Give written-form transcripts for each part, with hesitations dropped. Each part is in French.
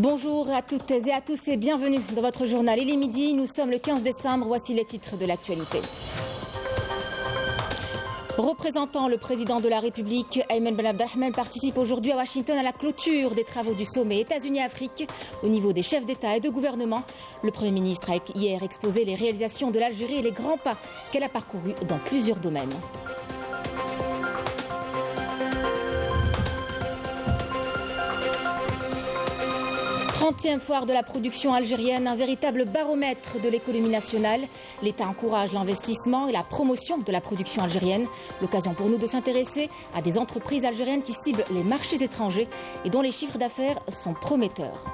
Bonjour à toutes et à tous et bienvenue dans votre journal. Il est midi, nous sommes le 15 décembre, voici les titres de l'actualité. Représentant le président de la République, Ayman Ben Abdelrahman, participe aujourd'hui à Washington à la clôture des travaux du sommet États-Unis-Afrique au niveau des chefs d'État et de gouvernement. Le Premier ministre a hier exposé les réalisations de l'Algérie et les grands pas qu'elle a parcourus dans plusieurs domaines. Trentième foire de la production algérienne, un véritable baromètre de l'économie nationale. L'État encourage l'investissement et la promotion de la production algérienne. L'occasion pour nous de s'intéresser à des entreprises algériennes qui ciblent les marchés étrangers et dont les chiffres d'affaires sont prometteurs.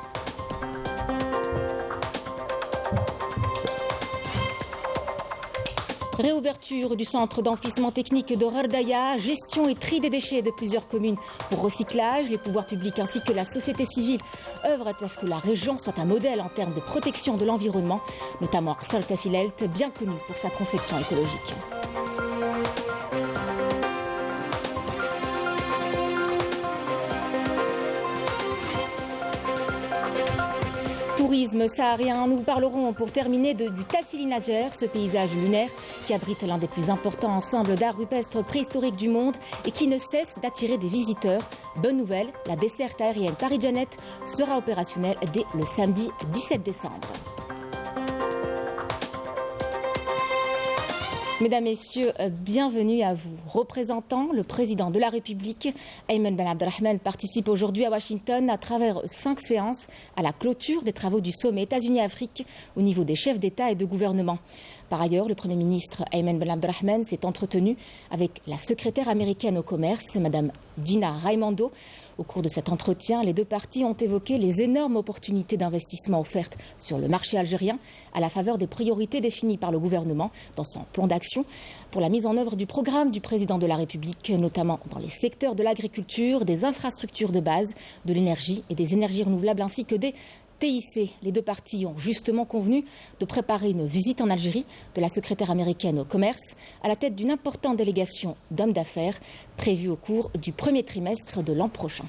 Réouverture du centre d'enfouissement technique de Rardaya, gestion et tri des déchets de plusieurs communes pour recyclage. Les pouvoirs publics ainsi que la société civile œuvrent à ce que la région soit un modèle en termes de protection de l'environnement, notamment Arsal Tafilelt, bien connu pour sa conception écologique. Tourisme saharien, nous vous parlerons pour terminer du Tassili Nadjer, ce paysage lunaire qui abrite l'un des plus importants ensembles d'art rupestre préhistorique du monde et qui ne cesse d'attirer des visiteurs. Bonne nouvelle, la desserte aérienne Paris-Janet sera opérationnelle dès le samedi 17 décembre. Mesdames, Messieurs, bienvenue à vous. Représentant le président de la République, Ayman Ben Abdelrahman, participe aujourd'hui à Washington à travers 5 séances à la clôture des travaux du sommet États-Unis-Afrique au niveau des chefs d'État et de gouvernement. Par ailleurs, le Premier ministre Ayman Ben Abdelrahman s'est entretenu avec la secrétaire américaine au commerce, Mme Gina Raimondo. Au cours de cet entretien, les deux parties ont évoqué les énormes opportunités d'investissement offertes sur le marché algérien à la faveur des priorités définies par le gouvernement dans son plan d'action pour la mise en œuvre du programme du président de la République, notamment dans les secteurs de l'agriculture, des infrastructures de base, de l'énergie et des énergies renouvelables ainsi que des TIC. Les deux parties ont justement convenu de préparer une visite en Algérie de la secrétaire américaine au commerce à la tête d'une importante délégation d'hommes d'affaires prévue au cours du premier trimestre de l'an prochain.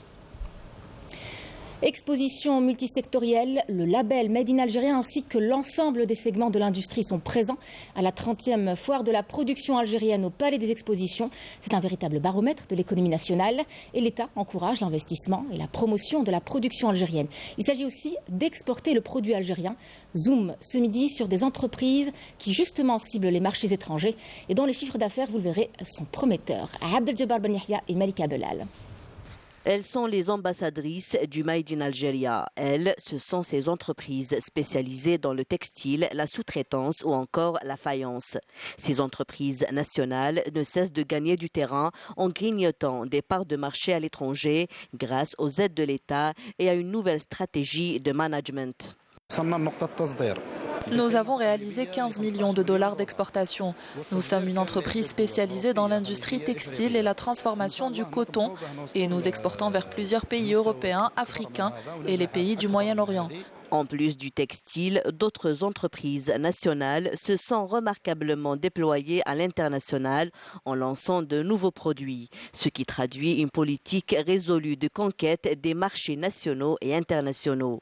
Exposition multisectorielle, le label Made in Algérien ainsi que l'ensemble des segments de l'industrie sont présents à la 30e foire de la production algérienne au Palais des Expositions. C'est un véritable baromètre de l'économie nationale et l'État encourage l'investissement et la promotion de la production algérienne. Il s'agit aussi d'exporter le produit algérien. Zoom ce midi sur des entreprises qui justement ciblent les marchés étrangers et dont les chiffres d'affaires, vous le verrez, sont prometteurs. Abdeljabar Ben Yahya et Malika Belal. Elles sont les ambassadrices du Made in Algeria. Elles, ce sont ces entreprises spécialisées dans le textile, la sous-traitance ou encore la faïence. Ces entreprises nationales ne cessent de gagner du terrain en grignotant des parts de marché à l'étranger grâce aux aides de l'État et à une nouvelle stratégie de management. Nous avons réalisé 15 millions de dollars d'exportation. Nous sommes une entreprise spécialisée dans l'industrie textile et la transformation du coton et nous exportons vers plusieurs pays européens, africains et les pays du Moyen-Orient. En plus du textile, d'autres entreprises nationales se sont remarquablement déployées à l'international en lançant de nouveaux produits, ce qui traduit une politique résolue de conquête des marchés nationaux et internationaux.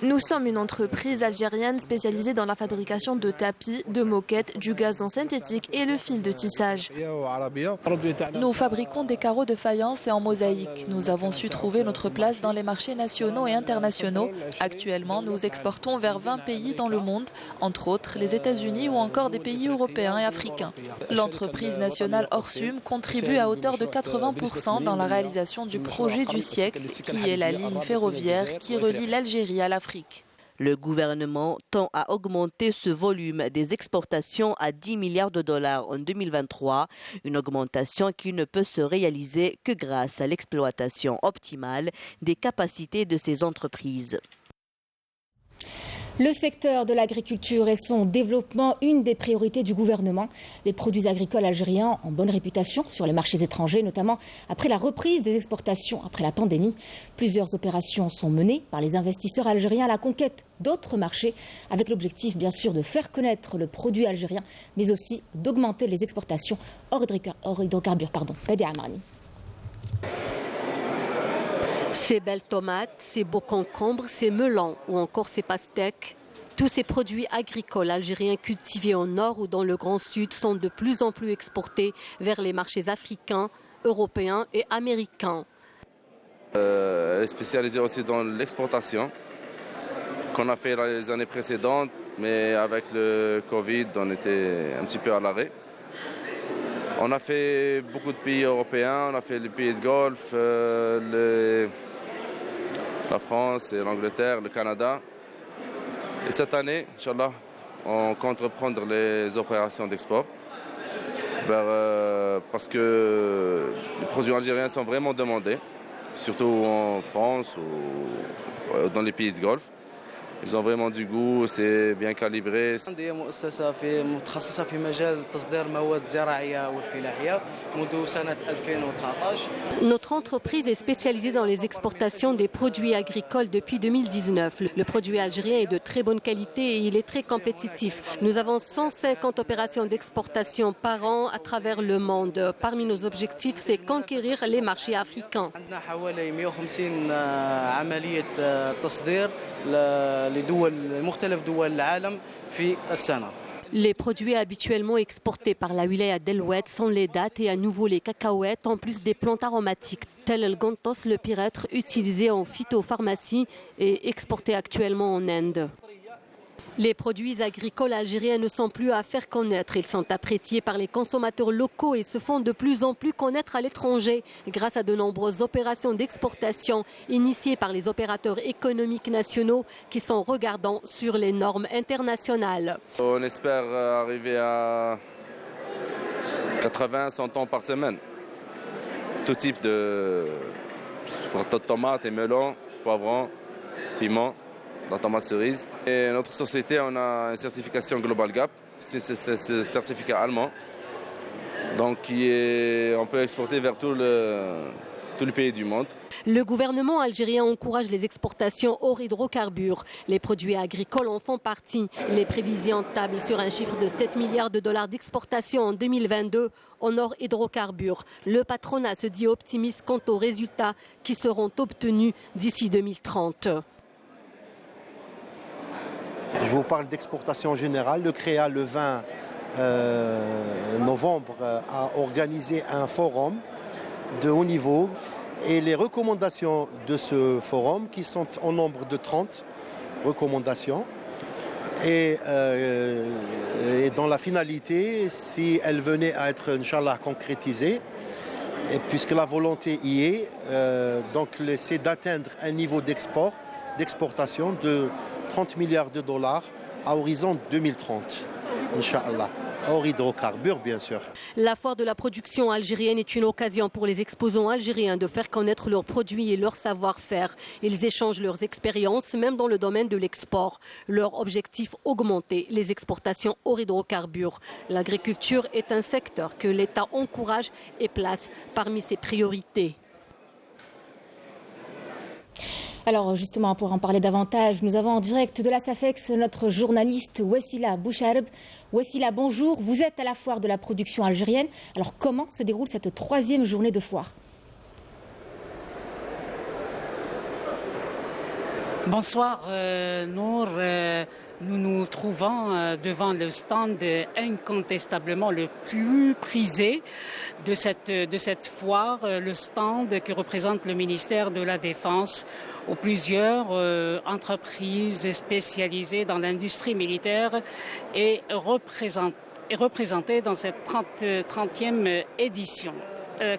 Nous sommes une entreprise algérienne spécialisée dans la fabrication de tapis, de moquettes, du gazon synthétique et le fil de tissage. Nous fabriquons des carreaux de faïence et en mosaïque. Nous avons su trouver notre place dans les marchés nationaux et internationaux. Actuellement, nous exportons vers 20 pays dans le monde, entre autres les États-Unis ou encore des pays européens et africains. L'entreprise nationale Orsum contribue à hauteur de 80% dans la réalisation du projet du siècle, qui est la ligne ferroviaire qui relie l'Algérie à l'Afrique. Le gouvernement tend à augmenter ce volume des exportations à 10 milliards de dollars en 2023, une augmentation qui ne peut se réaliser que grâce à l'exploitation optimale des capacités de ces entreprises. Le secteur de l'agriculture et son développement, une des priorités du gouvernement. Les produits agricoles algériens ont bonne réputation sur les marchés étrangers, notamment après la reprise des exportations après la pandémie. Plusieurs opérations sont menées par les investisseurs algériens à la conquête d'autres marchés, avec l'objectif bien sûr de faire connaître le produit algérien, mais aussi d'augmenter les exportations hors hydrocarbures. Badi Amrani. Ces belles tomates, ces beaux concombres, ces melons ou encore ces pastèques, tous ces produits agricoles algériens cultivés au nord ou dans le Grand Sud sont de plus en plus exportés vers les marchés africains, européens et américains. Elle est spécialisée aussi dans l'exportation, qu'on a fait dans les années précédentes, mais avec le Covid, on était un petit peu à l'arrêt. On a fait beaucoup de pays européens, on a fait les pays de Golfe, la France, l'Angleterre, le Canada. Et cette année, Inch'Allah, on compte reprendre les opérations d'export parce que les produits algériens sont vraiment demandés, surtout en France ou dans les pays de Golfe. Ils ont vraiment du goût, c'est bien calibré. Notre entreprise est spécialisée dans les exportations des produits agricoles depuis 2019. Le produit algérien est de très bonne qualité et il est très compétitif. Nous avons 150 opérations d'exportation par an à travers le monde. Parmi nos objectifs, c'est conquérir les marchés africains. Les produits habituellement exportés par la wilaya d'El-Oued sont les dattes et à nouveau les cacahuètes, en plus des plantes aromatiques, telles le gantos, le pyrètre, utilisé en phytopharmacie et exporté actuellement en Inde. Les produits agricoles algériens ne sont plus à faire connaître. Ils sont appréciés par les consommateurs locaux et se font de plus en plus connaître à l'étranger grâce à de nombreuses opérations d'exportation initiées par les opérateurs économiques nationaux qui sont regardants sur les normes internationales. On espère arriver à 80-100 tonnes par semaine. Tout type de tomates et melons, poivrons, piments. La tomate cerise. Et notre société, on a une certification Global Gap, c'est un certificat allemand, donc on peut exporter vers tout le pays du monde. Le gouvernement algérien encourage les exportations hors hydrocarbures. Les produits agricoles en font partie. Les prévisions tablent sur un chiffre de 7 milliards de dollars d'exportation en 2022 en hors hydrocarbures. Le patronat se dit optimiste quant aux résultats qui seront obtenus d'ici 2030. Je vous parle d'exportation générale. Le CREA, le 20 novembre, a organisé un forum de haut niveau. Et les recommandations de ce forum, qui sont au nombre de 30 recommandations, et dans la finalité, si elles venaient à être, Inch'Allah, concrétisées, et puisque la volonté y est, donc c'est d'atteindre un niveau d'exportation de 30 milliards de dollars à horizon 2030, Inch'Allah. Hors hydrocarbures, bien sûr. La foire de la production algérienne est une occasion pour les exposants algériens de faire connaître leurs produits et leur savoir-faire. Ils échangent leurs expériences, même dans le domaine de l'export. Leur objectif, augmenter les exportations hors hydrocarbures. L'agriculture est un secteur que l'État encourage et place parmi ses priorités. Alors justement, pour en parler davantage, nous avons en direct de la SAFEX notre journaliste Wessila Bouchareb. Wessila, bonjour. Vous êtes à la foire de la production algérienne. Alors comment se déroule cette troisième journée de foire ? Bonsoir Nour. Nous nous trouvons devant le stand incontestablement le plus prisé de cette foire, le stand qui représente le ministère de la Défense, où plusieurs entreprises spécialisées dans l'industrie militaire est représentée dans cette 30e édition.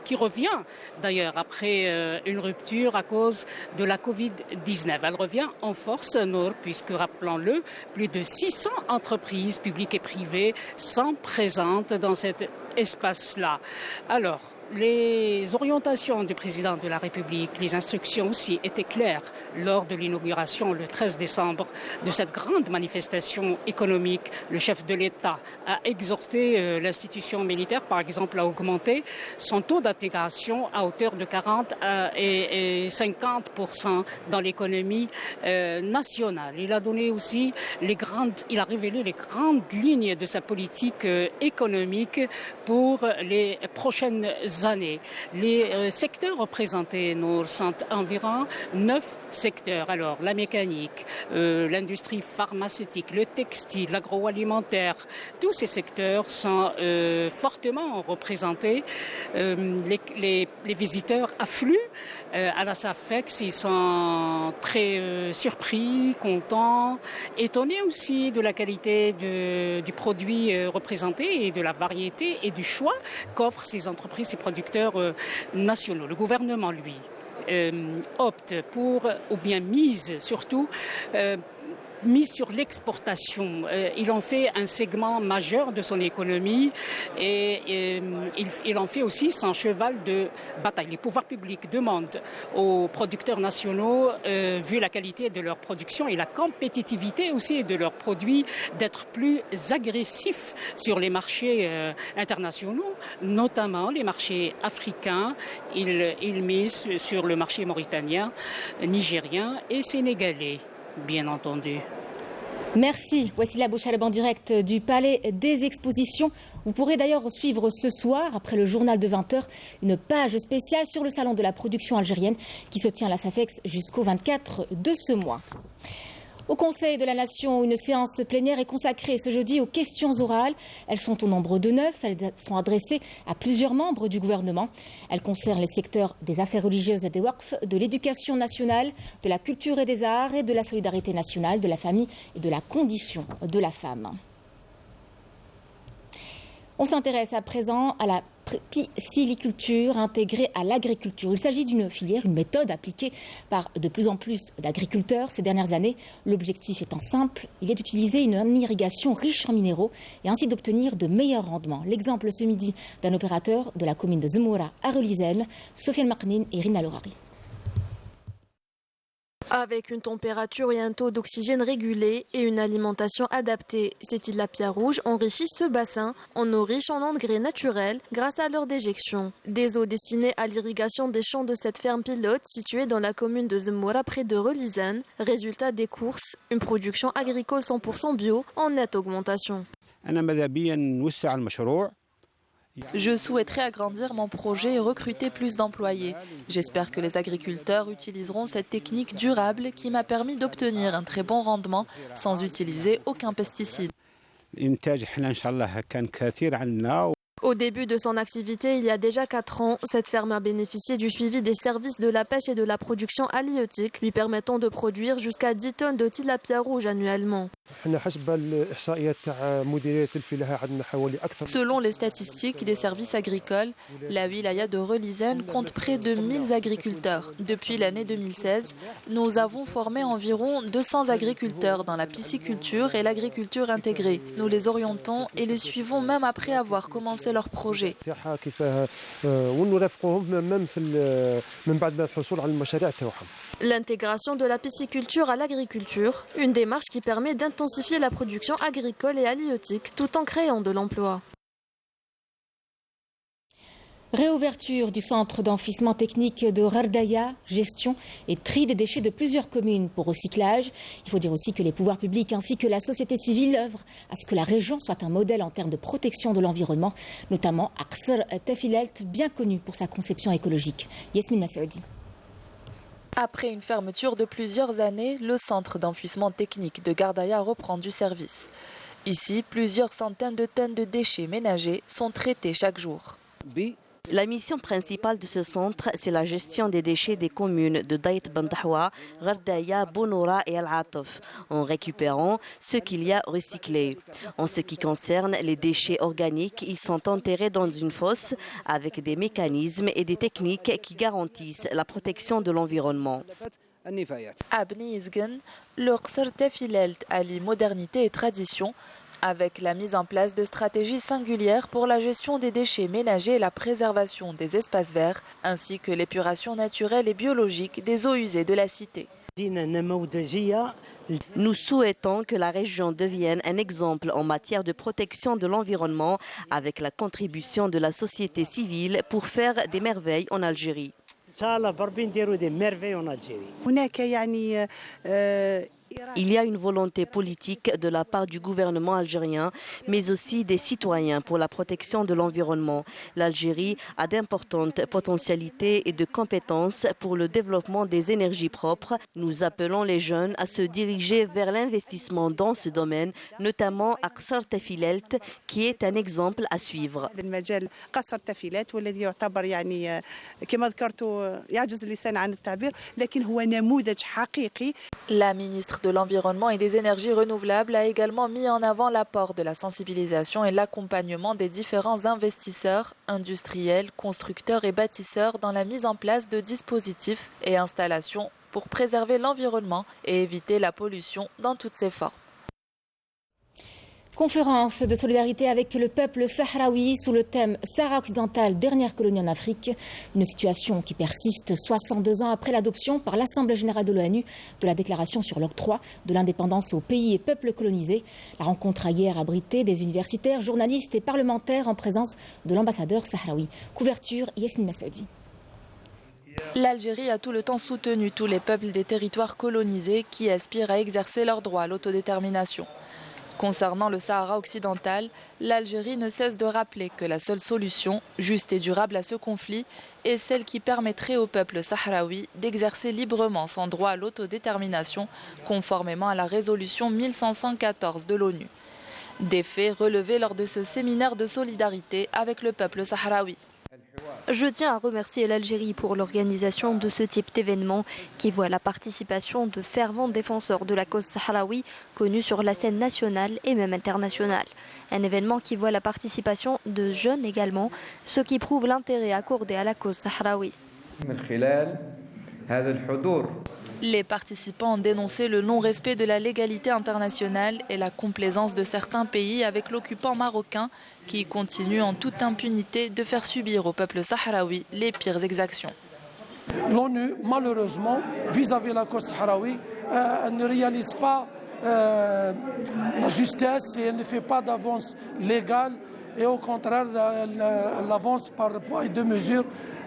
Qui revient d'ailleurs après une rupture à cause de la Covid-19. Elle revient en force, Nour, puisque, rappelons-le, plus de 600 entreprises publiques et privées sont présentes dans cet espace-là. Alors, les orientations du président de la République, les instructions aussi étaient claires lors de l'inauguration le 13 décembre de cette grande manifestation économique. Le chef de l'État a exhorté l'institution militaire, par exemple, à augmenter son taux d'intégration à hauteur de 40 et 50% dans l'économie nationale. Il a donné aussi il a révélé les grandes lignes de sa politique économique pour les prochaines années. Les secteurs représentés nous sont environ 9 secteurs. Alors, la mécanique, l'industrie pharmaceutique, le textile, l'agroalimentaire, tous ces secteurs sont fortement représentés. Les visiteurs affluent à la SAFEX, ils sont très surpris, contents, étonnés aussi de la qualité du produit représenté et de la variété et du choix qu'offrent ces entreprises, ces producteurs nationaux. Le gouvernement, lui, opte pour, ou bien mise surtout, mise sur l'exportation. Il en fait un segment majeur de son économie et il en fait aussi son cheval de bataille. Les pouvoirs publics demandent aux producteurs nationaux, vu la qualité de leur production et la compétitivité aussi de leurs produits, d'être plus agressifs sur les marchés internationaux, notamment les marchés africains. Il mise sur le marché mauritanien, nigérien et sénégalais, bien entendu. Merci, Wassila Bouchaleb en direct du Palais des Expositions. Vous pourrez d'ailleurs suivre ce soir, après le journal de 20h, une page spéciale sur le salon de la production algérienne qui se tient à la SAFEX jusqu'au 24 de ce mois. Au Conseil de la Nation, une séance plénière est consacrée ce jeudi aux questions orales. Elles sont au nombre de 9. Elles sont adressées à plusieurs membres du gouvernement. Elles concernent les secteurs des affaires religieuses et des waqf, de l'éducation nationale, de la culture et des arts et de la solidarité nationale, de la famille et de la condition de la femme. On s'intéresse à présent à la pisciculture intégrée à l'agriculture. Il s'agit d'une filière, une méthode appliquée par de plus en plus d'agriculteurs ces dernières années. L'objectif étant simple, il est d'utiliser une irrigation riche en minéraux et ainsi d'obtenir de meilleurs rendements. L'exemple ce midi d'un opérateur de la commune de Zemoura à Relizane, Sofiane Marnine et Rina Lorari. Avec une température et un taux d'oxygène régulé et une alimentation adaptée, ces tilapia rouges enrichissent ce bassin en eau riche en engrais naturels grâce à leur déjection. Des eaux destinées à l'irrigation des champs de cette ferme pilote située dans la commune de Zemoura près de Relizane. Résultat des courses, une production agricole 100% bio en nette augmentation. Je souhaiterais agrandir mon projet et recruter plus d'employés. J'espère que les agriculteurs utiliseront cette technique durable qui m'a permis d'obtenir un très bon rendement sans utiliser aucun pesticide. Au début de son activité, il y a déjà 4 ans, cette ferme a bénéficié du suivi des services de la pêche et de la production halieutique, lui permettant de produire jusqu'à 10 tonnes de tilapia rouge annuellement. Selon les statistiques des services agricoles, la wilaya de Relizane compte près de 1000 agriculteurs. Depuis l'année 2016, nous avons formé environ 200 agriculteurs dans la pisciculture et l'agriculture intégrée. Nous les orientons et les suivons même après avoir commencé leur projet. L'intégration de la pisciculture à l'agriculture, une démarche qui permet d'intensifier la production agricole et halieutique tout en créant de l'emploi. Réouverture du centre d'enfouissement technique de Ghardaya, gestion et tri des déchets de plusieurs communes pour recyclage. Il faut dire aussi que les pouvoirs publics ainsi que la société civile œuvrent à ce que la région soit un modèle en termes de protection de l'environnement, notamment à Qsr Tafilelt, bien connu pour sa conception écologique. Yasmine Nasserdi. Après une fermeture de plusieurs années, le centre d'enfouissement technique de Ghardaya reprend du service. Ici, plusieurs centaines de tonnes de déchets ménagers sont traités chaque jour. La mission principale de ce centre, c'est la gestion des déchets des communes de Daït Bentahwa, Ghardaya, Bounoura et Al-Atof, en récupérant ce qu'il y a recyclé. En ce qui concerne les déchets organiques, ils sont enterrés dans une fosse avec des mécanismes et des techniques qui garantissent la protection de l'environnement. À Bni Izgen, le Qsr Tafilelt allie modernité et tradition, avec la mise en place de stratégies singulières pour la gestion des déchets ménagers et la préservation des espaces verts, ainsi que l'épuration naturelle et biologique des eaux usées de la cité. Nous souhaitons que la région devienne un exemple en matière de protection de l'environnement avec la contribution de la société civile pour faire des merveilles en Algérie. Il y a une volonté politique de la part du gouvernement algérien, mais aussi des citoyens pour la protection de l'environnement. L'Algérie a d'importantes potentialités et de compétences pour le développement des énergies propres. Nous appelons les jeunes à se diriger vers l'investissement dans ce domaine, notamment à Qsar Tafilelt, qui est un exemple à suivre. La ministre de l'Environnement et des Énergies renouvelables a également mis en avant l'apport de la sensibilisation et l'accompagnement des différents investisseurs, industriels, constructeurs et bâtisseurs dans la mise en place de dispositifs et installations pour préserver l'environnement et éviter la pollution dans toutes ses formes. Conférence de solidarité avec le peuple sahraoui sous le thème Sahara occidental, dernière colonie en Afrique. Une situation qui persiste 62 ans après l'adoption par l'Assemblée générale de l'ONU de la déclaration sur l'octroi de l'indépendance aux pays et peuples colonisés. La rencontre a hier abrité des universitaires, journalistes et parlementaires en présence de l'ambassadeur sahraoui. Couverture Yasmine Massoudi. L'Algérie a tout le temps soutenu tous les peuples des territoires colonisés qui aspirent à exercer leur droit à l'autodétermination. Concernant le Sahara occidental, l'Algérie ne cesse de rappeler que la seule solution, juste et durable à ce conflit, est celle qui permettrait au peuple sahraoui d'exercer librement son droit à l'autodétermination, conformément à la résolution 1514 de l'ONU. Des faits relevés lors de ce séminaire de solidarité avec le peuple sahraoui. Je tiens à remercier l'Algérie pour l'organisation de ce type d'événement qui voit la participation de fervents défenseurs de la cause sahraoui connus sur la scène nationale et même internationale. Un événement qui voit la participation de jeunes également, ce qui prouve l'intérêt accordé à la cause sahraoui. Les participants ont dénoncé le non-respect de la légalité internationale et la complaisance de certains pays avec l'occupant marocain qui continue en toute impunité de faire subir au peuple sahraoui les pires exactions. L'ONU, malheureusement, vis-à-vis de la cause sahraoui, ne réalise pas la justesse et elle ne fait pas d'avance légale et au contraire, elle avance par poids et deux mesures.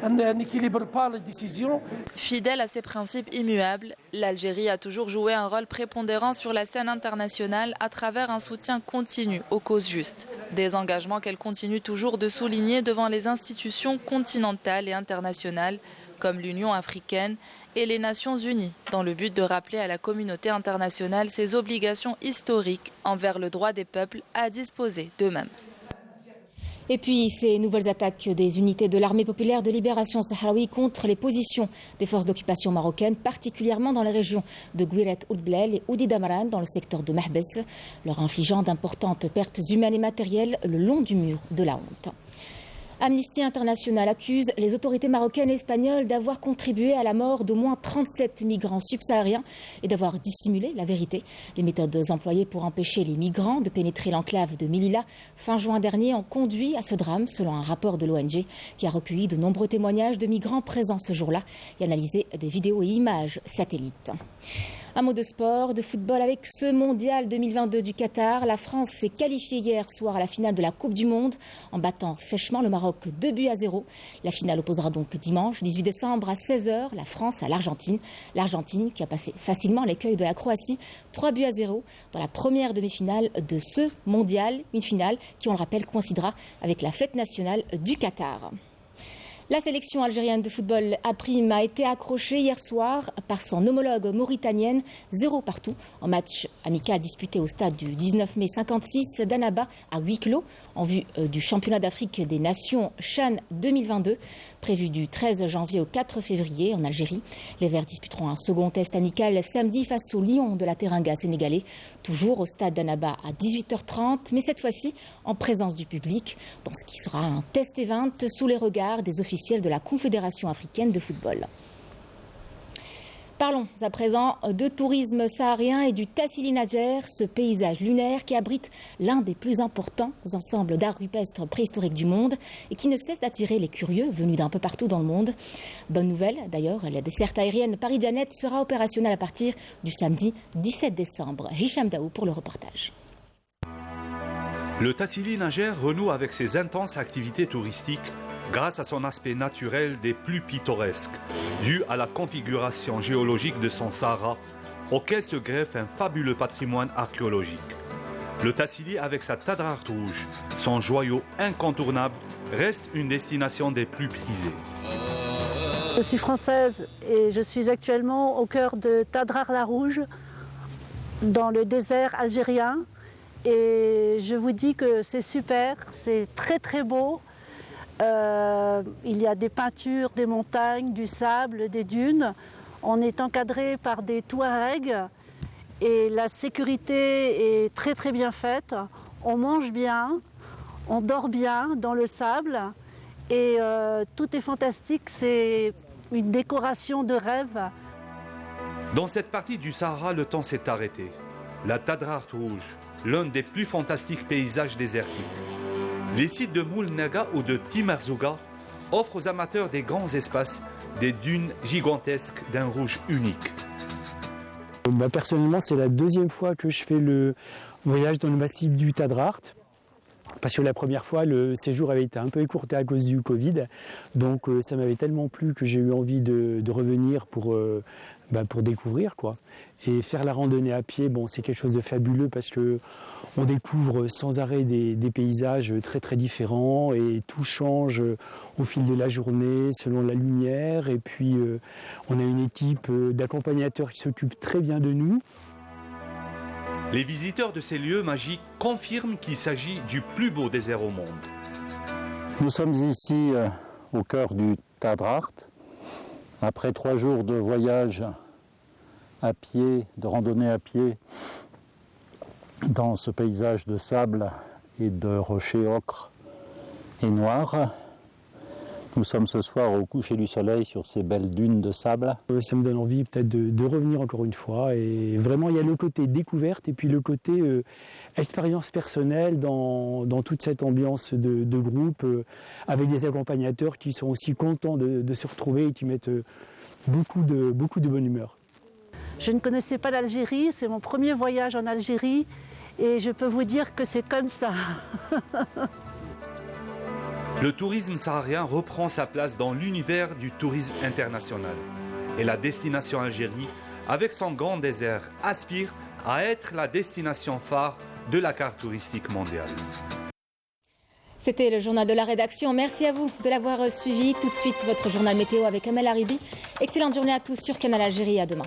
N'équilibre pas les décisions. Fidèle à ses principes immuables, l'Algérie a toujours joué un rôle prépondérant sur la scène internationale à travers un soutien continu aux causes justes. Des engagements qu'elle continue toujours de souligner devant les institutions continentales et internationales comme l'Union africaine et les Nations unies, dans le but de rappeler à la communauté internationale ses obligations historiques envers le droit des peuples à disposer d'eux-mêmes. Et puis, ces nouvelles attaques des unités de l'armée populaire de libération sahraoui contre les positions des forces d'occupation marocaines, particulièrement dans les régions de Gouiret Ould-Blel et Oudi-Damran, dans le secteur de Mahbes, leur infligeant d'importantes pertes humaines et matérielles le long du mur de la honte. Amnesty International accuse les autorités marocaines et espagnoles d'avoir contribué à la mort d'au moins 37 migrants subsahariens et d'avoir dissimulé la vérité. Les méthodes employées pour empêcher les migrants de pénétrer l'enclave de Melilla fin juin dernier ont conduit à ce drame, selon un rapport de l'ONG qui a recueilli de nombreux témoignages de migrants présents ce jour-là et analysé des vidéos et images satellites. Un mot de sport, de football avec ce mondial 2022 du Qatar. La France s'est qualifiée hier soir à la finale de la Coupe du Monde en battant sèchement le Maroc 2-0. La finale opposera donc dimanche 18 décembre à 16h la France à l'Argentine. L'Argentine qui a passé facilement l'écueil de la Croatie 3-0 dans la première demi-finale de ce mondial. Une finale qui, on le rappelle, coïncidera avec la fête nationale du Qatar. La sélection algérienne de football A' a été accrochée hier soir par son homologue mauritanienne 0 partout en match amical disputé au stade du 19 mai 56 d'Annaba à huis clos en vue du championnat d'Afrique des Nations CHAN 2022 prévu du 13 janvier au 4 février en Algérie. Les Verts disputeront un second test amical samedi face au Lion de la Teranga sénégalais, toujours au stade d'Annaba à 18h30, mais cette fois-ci en présence du public, dans ce qui sera un test event sous les regards des officiels de la Confédération africaine de football. Parlons à présent de tourisme saharien et du Tassili Najer, ce paysage lunaire qui abrite l'un des plus importants ensembles d'art rupestre préhistorique du monde et qui ne cesse d'attirer les curieux venus d'un peu partout dans le monde. Bonne nouvelle d'ailleurs, la desserte aérienne Paris-Janet sera opérationnelle à partir du samedi 17 décembre. Hicham Daou pour le reportage. Le Tassili Najer renoue avec ses intenses activités touristiques grâce à son aspect naturel des plus pittoresques, dû à la configuration géologique de son Sahara, auquel se greffe un fabuleux patrimoine archéologique. Le Tassili, avec sa Tadrar rouge, son joyau incontournable, reste une destination des plus prisées. Je suis française et je suis actuellement au cœur de Tadrar la Rouge, dans le désert algérien. Et je vous dis que c'est super, c'est très très beau. Il y a des peintures, des montagnes, du sable, des dunes. On est encadré par des Touaregs et la sécurité est très très bien faite. On mange bien, on dort bien dans le sable et tout est fantastique, c'est une décoration de rêve. Dans cette partie du Sahara, le temps s'est arrêté. La Tadrar rouge, l'un des plus fantastiques paysages désertiques. Les sites de Moulnaga ou de Timarzouga offrent aux amateurs des grands espaces, des dunes gigantesques d'un rouge unique. Personnellement, c'est la deuxième fois que je fais le voyage dans le massif du Tadrar. Parce que la première fois, le séjour avait été un peu écourté à cause du Covid. Donc ça m'avait tellement plu que j'ai eu envie de revenir pour découvrir, quoi. Et faire la randonnée à pied, c'est quelque chose de fabuleux parce qu'on découvre sans arrêt des paysages très très différents et tout change au fil de la journée selon la lumière. Et puis on a une équipe d'accompagnateurs qui s'occupe très bien de nous. Les visiteurs de ces lieux magiques confirment qu'il s'agit du plus beau désert au monde. Nous sommes ici au cœur du Tadrar. Après 3 jours de voyage à pied, de randonnée à pied, dans ce paysage de sable et de rochers ocre et noirs, nous sommes ce soir au coucher du soleil sur ces belles dunes de sable. Ça me donne envie peut-être de revenir encore une fois. Et vraiment, il y a le côté découverte et puis le côté expérience personnelle dans toute cette ambiance de groupe, avec des accompagnateurs qui sont aussi contents de se retrouver et qui mettent beaucoup de bonne humeur. Je ne connaissais pas l'Algérie, c'est mon premier voyage en Algérie et je peux vous dire que c'est comme ça. Le tourisme saharien reprend sa place dans l'univers du tourisme international. Et la destination Algérie, avec son grand désert, aspire à être la destination phare de la carte touristique mondiale. C'était le journal de la rédaction. Merci à vous de l'avoir suivi. Tout de suite, votre journal météo avec Amel Haribi. Excellente journée à tous sur Canal Algérie. À demain.